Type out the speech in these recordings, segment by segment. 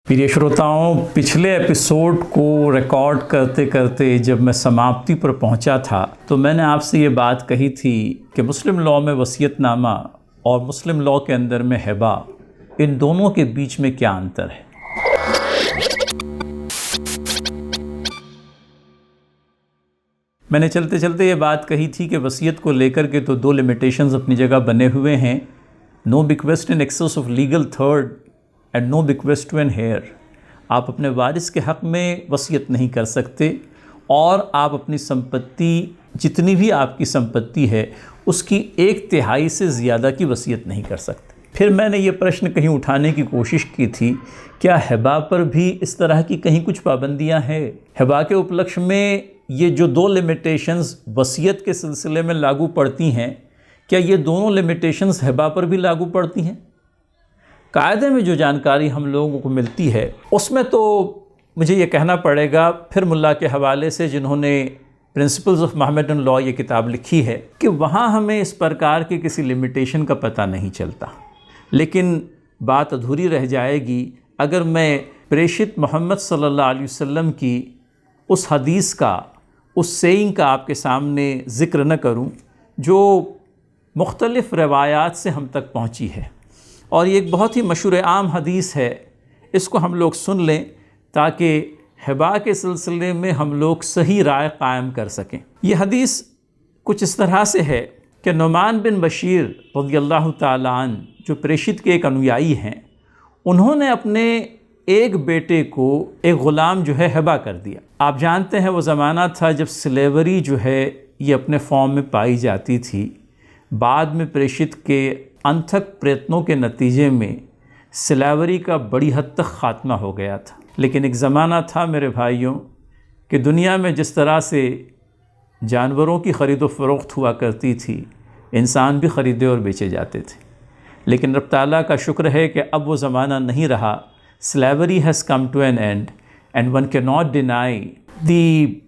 प्रिय श्रोताओं, पिछले एपिसोड को रिकॉर्ड करते करते जब मैं समाप्ति पर पहुंचा था तो मैंने आपसे ये बात कही थी कि मुस्लिम लॉ में वसीयतनामा और मुस्लिम लॉ के अंदर में हिबा, इन दोनों के बीच में क्या अंतर है। मैंने चलते चलते ये बात कही थी कि वसीयत को लेकर के तो दो लिमिटेशंस अपनी जगह बने हुए हैं, no bequest in excess of legal third and no bequest to an heir. आप अपने वारिस के हक़ में वसीयत नहीं कर सकते और आप अपनी संपत्ति, जितनी भी आपकी संपत्ति है, उसकी 1/3 से ज़्यादा की वसीयत नहीं कर सकते। फिर मैंने ये प्रश्न कहीं उठाने की कोशिश की थी, क्या हिबा पर भी इस तरह की कहीं कुछ पाबंदियां हैं। हिबा के उपलक्ष्य में ये जो दो लिमिटेशंस वसीयत के सिलसिले में लागू पड़ती हैं, क्या ये दोनों लिमिटेशंस हिबा पर भी लागू पड़ती हैं। कायदे में जो जानकारी हम लोगों को मिलती है उसमें तो मुझे ये कहना पड़ेगा, फिर मुल्ला के हवाले से जिन्होंने प्रिंसिपल्स ऑफ मोहम्मदन लॉ ये किताब लिखी है, कि वहाँ हमें इस प्रकार के किसी लिमिटेशन का पता नहीं चलता। लेकिन बात अधूरी रह जाएगी अगर मैं प्रेषित मोहम्मद सल्लल्लाहु अलैहि वसल्लम की उस हदीस का, उस सेइंग का आपके सामने ज़िक्र न करूं जो मुख्तलिफ़ रवायात से हम तक पहुंची है। और ये एक बहुत ही मशहूर आम हदीस है, इसको हम लोग सुन लें ताकि हिबा के सिलसिले में हम लोग सही राय कायम कर सकें। ये हदीस कुछ इस तरह से है कि नुमान बिन बशीर रज़ियल्लाहु ताला अन्हु, जो प्रेषित के एक अनुयायी हैं, उन्होंने अपने एक बेटे को एक ग़ुलाम जो है हिबा कर दिया। आप जानते हैं वो ज़माना था जब स्लेवरी जो है ये अपने फॉर्म में पाई जाती थी। बाद में प्रेषित के अनथक प्रयत्नों के नतीजे में स्लेवरी का बड़ी हद तक ख़ात्मा हो गया था। लेकिन एक ज़माना था मेरे भाइयों कि दुनिया में जिस तरह से जानवरों की ख़रीद व फ़रोख्त हुआ करती थी, इंसान भी ख़रीदे और बेचे जाते थे। लेकिन रब ताला का शुक्र है कि अब वो ज़माना नहीं रहा। Slavery has come to an end and one can not deny the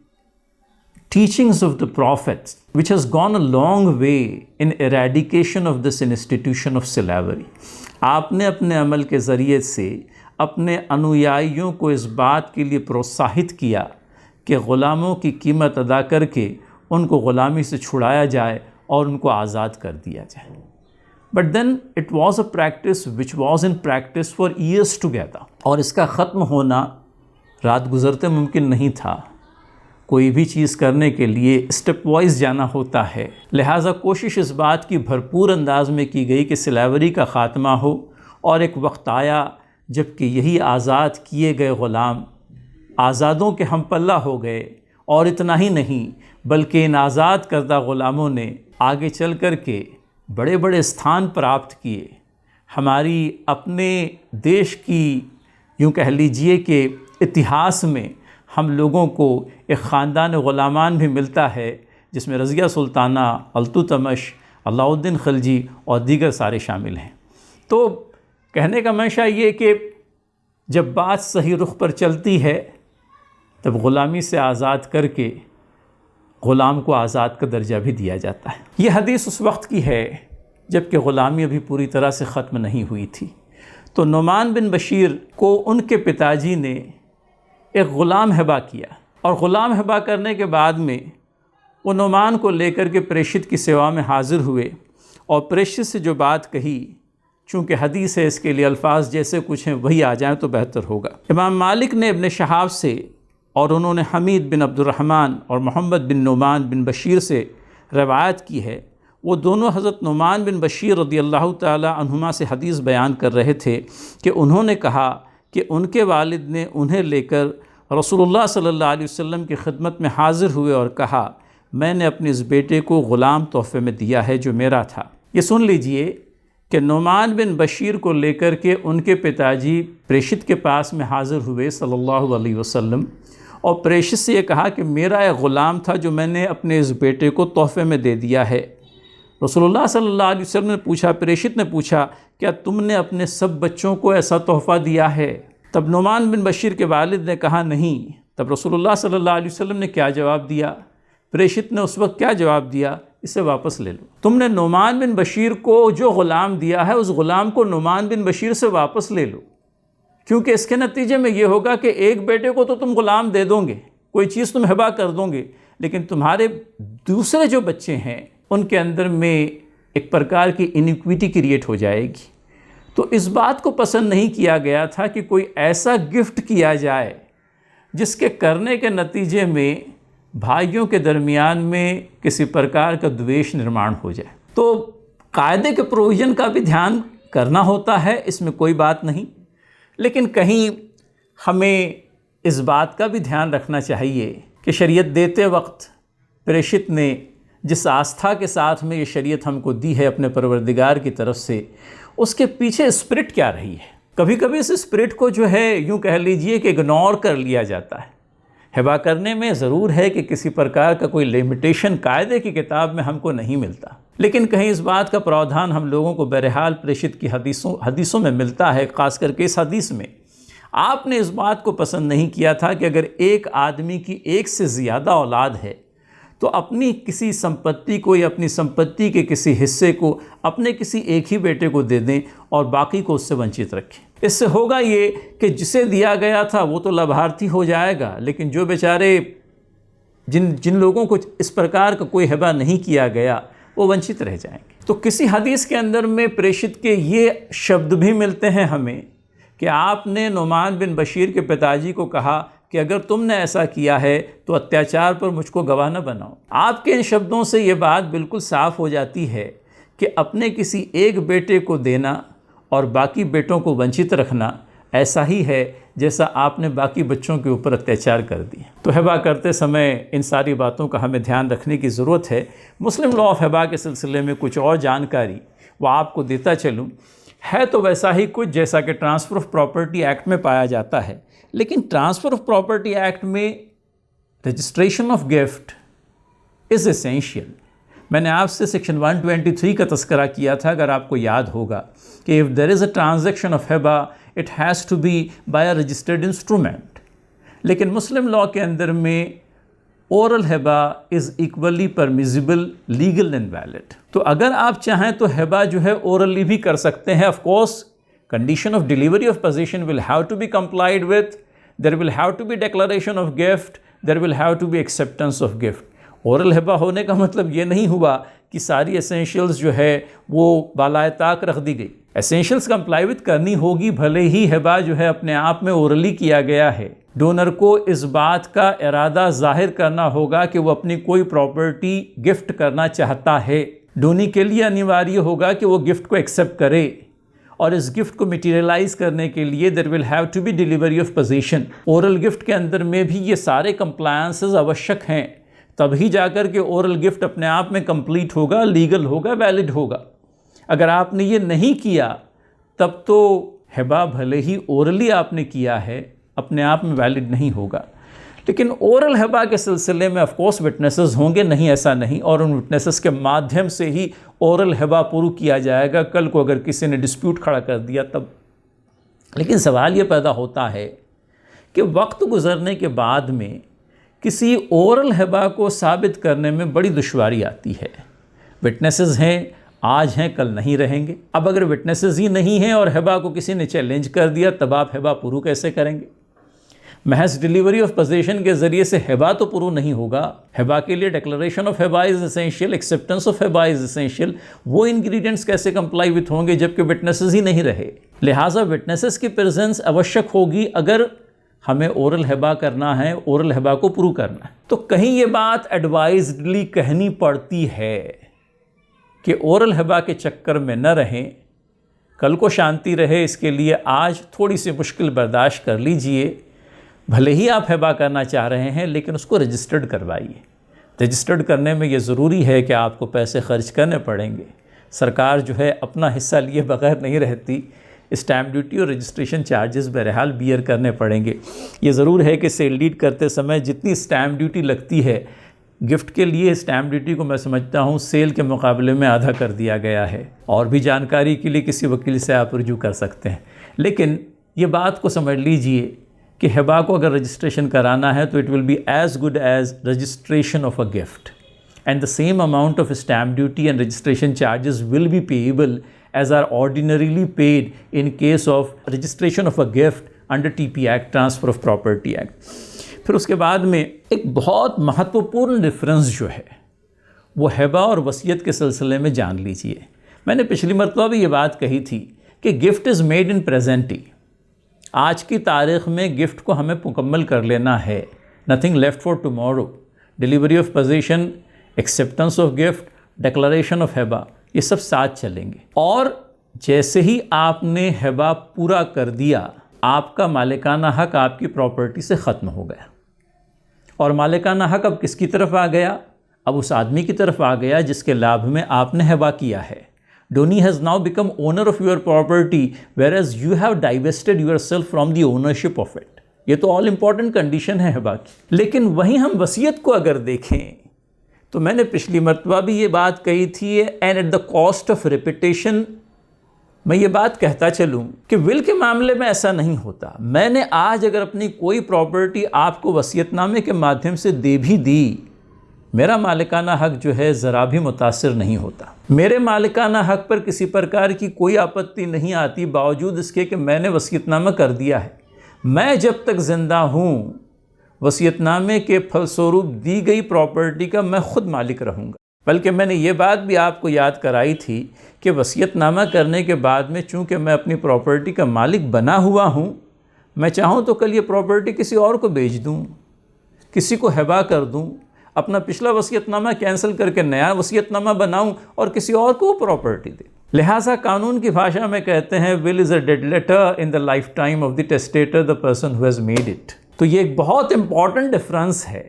teachings of the prophets, which has gone a long way in eradication of this institution of slavery। आपने अपने अमल के ज़रिए से अपने अनुयायियों को इस बात के लिए प्रोत्साहित किया कि ग़ुलामों की कीमत अदा करके उनको ग़ुलामी से छुड़ाया जाए और उनको आज़ाद कर दिया जाए। But then it was a practice which was in practice for years together, और इसका ख़त्म होना रात गुज़रते मुमकिन नहीं था। कोई भी चीज़ करने के लिए स्टेप वाइज जाना होता है। लिहाजा कोशिश इस बात की भरपूर अंदाज में की गई कि स्लेवरी का ख़ात्मा हो, और एक वक्त आया जबकि यही आज़ाद किए गए ग़ुलाम आज़ादों के हम पल्ला हो गए। और इतना ही नहीं बल्कि इन आज़ाद करदा ग़ुलामों ने आगे चल कर के बड़े बड़े स्थान प्राप्त किए। हमारी अपने देश की यूँ कह लीजिए कि इतिहास में हम लोगों को एक ख़ानदान ग़ुलामान भी मिलता है जिसमें रज़िया सुल्ताना, अल्तुतमिश, अलाउद्दीन खिलजी और दीगर सारे शामिल हैं। तो कहने का मंशा ये कि जब बात सही रुख पर चलती है तब ग़ुलामी से आज़ाद करके ग़ुलाम को आज़ाद का दर्जा भी दिया जाता है। ये हदीस उस वक्त की है जबकि ग़ुलामी अभी पूरी तरह से ख़त्म नहीं हुई थी। तो नुमान बिन बशीर को उनके पिताजी ने एक ग़ुलाम हिबा किया, और ग़ुलाम हिबा करने के बाद में वो नुमान को लेकर के प्रेषित की सेवा में हाज़िर हुए। और प्रेषित से जो बात कही, चूँकि हदीस है इसके लिए अल्फाज जैसे कुछ हैं वही आ जाएँ तो बेहतर होगा। इमाम मालिक ने इब्न शहाब से, और उन्होंने हमीद बिन अब्दुर्रहमान और मोहम्मद बिन नुमान बिन बशीर से रवायत की है। वो दोनों हज़रत नुमान बिन बशीर रज़ियल्लाहु ताला अन्हुमा से हदीस बयान कर रहे थे कि उन्होंने कहा कि उनके वालिद ने उन्हें लेकर रसूलुल्लाह सल्लल्लाहु अलैहि वसल्लम की खिदमत में हाज़िर हुए और कहा, मैंने अपने इस बेटे को ग़ुलाम तोहफ़े में दिया है जो मेरा था। ये सुन लीजिए कि नुमान बिन बशीर को लेकर के उनके पिताजी प्रेषित के पास में हाज़िर हुए सल्लल्लाहु अलैहि वसल्लम, और प्रेषित से ये कहा कि मेरा एक ग़ुलाम था जो मैंने अपने इस बेटे को तोहफ़े में दे दिया है। रसूलुल्लाह सल्लल्लाहु अलैहि वसल्लम ने पूछा, प्रेषित ने पूछा, क्या तुमने अपने सब बच्चों को ऐसा तोहफ़ा दिया है? तब नुमान बिन बशीर के वालिद ने कहा नहीं। तब रसूलुल्लाह सल्लल्लाहु अलैहि वसल्लम ने क्या जवाब दिया? प्रेषित ने उस वक्त क्या जवाब दिया? इसे वापस ले लो। तुमने नुमान बिन बशीर को जो ग़ुलाम दिया है उस ग़ुलाम को नुमान बिन बशीर से वापस ले लो, क्योंकि इसके नतीजे में ये होगा कि एक बेटे को तो तुम गुलाम दे दोगे, कोई चीज़ तुम हिबा कर दोगे, लेकिन तुम्हारे दूसरे जो बच्चे हैं उनके अंदर में एक प्रकार की इनइक्विटी क्रिएट हो जाएगी। तो इस बात को पसंद नहीं किया गया था कि कोई ऐसा गिफ्ट किया जाए जिसके करने के नतीजे में भाइयों के दरमियान में किसी प्रकार का द्वेष निर्माण हो जाए। तो कायदे के प्रोविज़न का भी ध्यान करना होता है, इसमें कोई बात नहीं, लेकिन कहीं हमें इस बात का भी ध्यान रखना चाहिए कि शरीयत देते वक्त प्रेषित ने जिस आस्था के साथ में ये शरीयत हमको दी है अपने परवरदिगार की तरफ से, उसके पीछे स्पिरिट क्या रही है। कभी कभी इस स्पिरिट को जो है यूँ कह लीजिए कि इग्नोर कर लिया जाता है। हिबा करने में ज़रूर है कि किसी प्रकार का कोई लिमिटेशन कायदे की किताब में हमको नहीं मिलता, लेकिन कहीं इस बात का प्रावधान हम लोगों को बहरहाल प्रेषित की हदीसों में मिलता है। ख़ास करके इस हदीस में आपने इस बात को पसंद नहीं किया था कि अगर एक आदमी की एक से ज़्यादा औलाद है तो अपनी किसी संपत्ति को या अपनी संपत्ति के किसी हिस्से को अपने किसी एक ही बेटे को दे दें और बाकी को उससे वंचित रखें। इससे होगा ये कि जिसे दिया गया था वो तो लाभार्थी हो जाएगा, लेकिन जो बेचारे जिन लोगों को इस प्रकार का कोई हिबा नहीं किया गया वो वंचित रह जाएंगे। तो किसी हदीस के अंदर में प्रेषित के ये शब्द भी मिलते हैं हमें कि आपने नुमान बिन बशीर के पिताजी को कहा कि अगर तुमने ऐसा किया है तो अत्याचार पर मुझको गवाह न बनाओ। आपके इन शब्दों से ये बात बिल्कुल साफ़ हो जाती है कि अपने किसी एक बेटे को देना और बाकी बेटों को वंचित रखना ऐसा ही है जैसा आपने बाकी बच्चों के ऊपर अत्याचार कर दिया। तो हिबा करते समय इन सारी बातों का हमें ध्यान रखने की ज़रूरत है। मुस्लिम लॉ ऑफ हिबा के सिलसिले में कुछ और जानकारी वो आपको देता चलूँ, है तो वैसा ही कुछ जैसा कि ट्रांसफ़र ऑफ प्रॉपर्टी एक्ट में पाया जाता है, लेकिन ट्रांसफ़र ऑफ प्रॉपर्टी एक्ट में registration of gift is essential. मैंने आपसे सेक्शन 123 का तस्करा किया था, अगर आपको याद होगा कि if there is a transaction of हिबा it has to be by a registered instrument. लेकिन मुस्लिम लॉ के अंदर में ओरल हिबा is equally permissible, legal and valid. तो अगर आप चाहें तो हिबा जो है ओरली भी कर सकते हैं। Of course condition of delivery of possession will have to be complied with, there will have to be declaration of gift, there will have to be acceptance of gift। Oral Hiba होने का मतलब ये नहीं हुआ कि सारी एसेंशियल्स जो है वो बालाए ताक रख दी गई। एसेंशियल्स कंप्लाई विद करनी होगी, भले ही हिबा जो है अपने आप में ओरली किया गया है। डोनर को इस बात का इरादा जाहिर करना होगा कि वो अपनी कोई प्रॉपर्टी गिफ्ट करना चाहता है। डोनी के लिए अनिवार्य होगा कि वो गिफ्ट को एक्सेप्ट करे, और इस गिफ्ट को मटीरियलाइज करने के लिए there will have to be delivery of position. Oral gift के अंदर में भी ये सारे कंप्लायंसेस आवश्यक हैं, तभी जाकर के ओरल गिफ्ट अपने आप में कंप्लीट होगा, लीगल होगा, वैलिड होगा। अगर आपने ये नहीं किया तब तो हिबा भले ही ओरली आपने किया है, अपने आप में वैलिड नहीं होगा। लेकिन ओरल हिबा के सिलसिले में ऑफ कोर्स विटनेसेस होंगे, नहीं ऐसा नहीं, और उन विटनेसेस के माध्यम से ही ओरल हिबा प्रूव किया जाएगा। कल को अगर किसी ने डिस्प्यूट खड़ा कर दिया तब। लेकिन सवाल ये पैदा होता है कि वक्त गुजरने के बाद में किसी ओरल हिबा को साबित करने में बड़ी दुश्वारी आती है। विटनेसेस हैं, आज हैं, कल नहीं रहेंगे। अब अगर विटनेसेस ही नहीं हैं और हिबा को किसी ने चैलेंज कर दिया, तब आप हिबा प्रूव कैसे करेंगे? महज डिलीवरी ऑफ पोजीशन के ज़रिए से हिबा तो प्रूव नहीं होगा। हिबा के लिए declaration of Hiba is essential, acceptance of Hiba is essential. वो इंग्रेडिएंट्स कैसे कंप्लाई विथ होंगे जबकि विटनेसेस ही नहीं रहे? लिहाजा विटनेसेस की प्रेजेंस आवश्यक होगी अगर हमें ओरल हिबा करना है, ओरल हिबा को प्रूव करना है। तो कहीं ये बात एडवाइजडली कहनी पड़ती है कि ओरल हिबा के चक्कर में न रहें, कल को शांति रहे, इसके लिए आज थोड़ी सी मुश्किल बर्दाश्त कर लीजिए। भले ही आप हिबा करना चाह रहे हैं लेकिन उसको रजिस्टर्ड करवाइए। रजिस्टर्ड करने में ये ज़रूरी है कि आपको पैसे खर्च करने पड़ेंगे। सरकार जो है अपना हिस्सा लिए बगैर नहीं रहती, स्टैम्प ड्यूटी और रजिस्ट्रेशन चार्जेस बहरहाल बियर करने पड़ेंगे। ये ज़रूर है कि सेल डीड करते समय जितनी स्टैम्प ड्यूटी लगती है, गिफ्ट के लिए स्टैम्प ड्यूटी को मैं समझता हूँ सेल के मुकाबले में आधा कर दिया गया है। और भी जानकारी के लिए किसी वकील से आप रुजू कर सकते हैं। लेकिन ये बात को समझ लीजिए कि हिबा को अगर रजिस्ट्रेशन कराना है तो it will be as good as registration of a gift, and the same amount of stamp duty and registration charges will be payable as are ordinarily paid in case of registration of a gift under TP act, transfer of property act. फिर उसके बाद में एक बहुत महत्वपूर्ण difference जो है वो हिबा और वसीयत के सिलसिले में जान लीजिए। मैंने पिछली मरतबा भी ये बात कही थी कि गिफ्ट इज़ मेड इन प्रेजेंटी। आज की तारीख़ में गिफ्ट को हमें मुकम्मल कर लेना है, nothing left for tomorrow. Delivery of position, acceptance of gift, declaration of Hiba, ये सब साथ चलेंगे। और जैसे ही आपने हिबा पूरा कर दिया, आपका मालिकाना हक़ आपकी प्रॉपर्टी से ख़त्म हो गया। और मालिकाना हक़ अब किसकी तरफ आ गया? अब उस आदमी की तरफ आ गया जिसके लाभ में आपने हिबा किया है। Dhoni has now become owner of your property, whereas you have divested yourself from the ownership of it. ये तो ऑल इम्पॉर्टेंट कंडीशन है हिबा की। लेकिन वहीं हम वसीयत को अगर देखें तो मैंने पिछली मरतबा भी ये बात कही थी, and at the cost of repetition मैं ये बात कहता चलूँ कि विल के मामले में ऐसा नहीं होता। मैंने आज अगर अपनी कोई प्रॉपर्टी आपको वसीयतनामे के माध्यम से दे भी दी, मेरा मालिकाना हक़ जो है ज़रा भी मुतासिर नहीं होता। मेरे मालिकाना हक़ पर किसी प्रकार की कोई आपत्ति नहीं आती, बावजूद इसके कि मैंने वसीयतनामा कर दिया है। मैं जब तक ज़िंदा हूँ, वसीयतनामे के फलस्वरूप दी गई प्रॉपर्टी का मैं ख़ुद मालिक रहूँगा। बल्कि मैंने ये बात भी आपको याद कराई थी कि वसीयतनामा करने के बाद में चूँकि मैं अपनी प्रॉपर्टी का मालिक बना हुआ हूँ, मैं चाहूँ तो कल ये प्रॉपर्टी किसी और को बेच दूँ, किसी को हिबा कर दूँ, अपना पिछला वसीयतनामा कैंसिल करके नया वसीयतनामा बनाऊं और किसी और को प्रॉपर्टी दे। लिहाजा कानून की भाषा में कहते हैं will is a dead letter in the lifetime of the testator, the person who has made it. तो ये एक बहुत इंपॉर्टेंट डिफरेंस है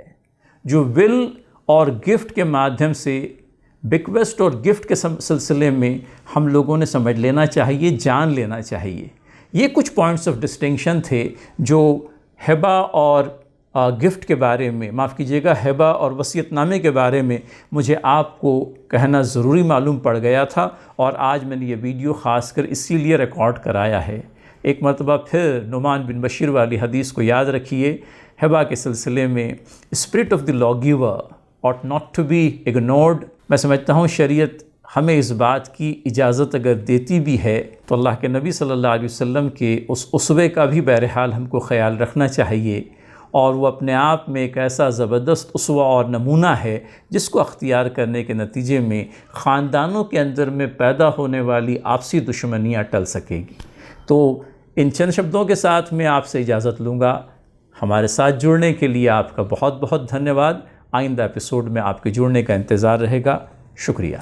जो विल और गिफ्ट के माध्यम से, बिक्वेस्ट और गिफ्ट के सिलसिले में हम लोगों ने समझ लेना चाहिए, जान लेना चाहिए। ये कुछ पॉइंट्स ऑफ डिस्टिंक्शन थे जो हिबा और गिफ्ट के बारे में, माफ़ कीजिएगा, हिबा और वसीयतनामे के बारे में मुझे आपको कहना ज़रूरी मालूम पड़ गया था। और आज मैंने ये वीडियो ख़ासकर इसीलिए रिकॉर्ड कराया है। एक मरतबा फिर नुमान बिन बशीर वाली हदीस को याद रखिए। हिबा के सिलसिले में spirit of the lawgiver ought not to be ignored. मैं समझता हूँ शरीयत हमें इस बात की इजाज़त अगर देती भी है तो अल्लाह के नबी सल्लल्लाहु अलैहि वसल्लम के उस उसवे का भी बहरहाल हमको ख्याल रखना चाहिए। और वो अपने आप में एक ऐसा ज़बरदस्त उसवा और नमूना है जिसको अख्तियार करने के नतीजे में ख़ानदानों के अंदर में पैदा होने वाली आपसी दुश्मनियाँ टल सकेगी। तो इन चंद शब्दों के साथ मैं आपसे इजाज़त लूँगा। हमारे साथ जुड़ने के लिए आपका बहुत बहुत धन्यवाद। आइंदा एपिसोड में आपके जुड़ने का इंतज़ार रहेगा। शुक्रिया।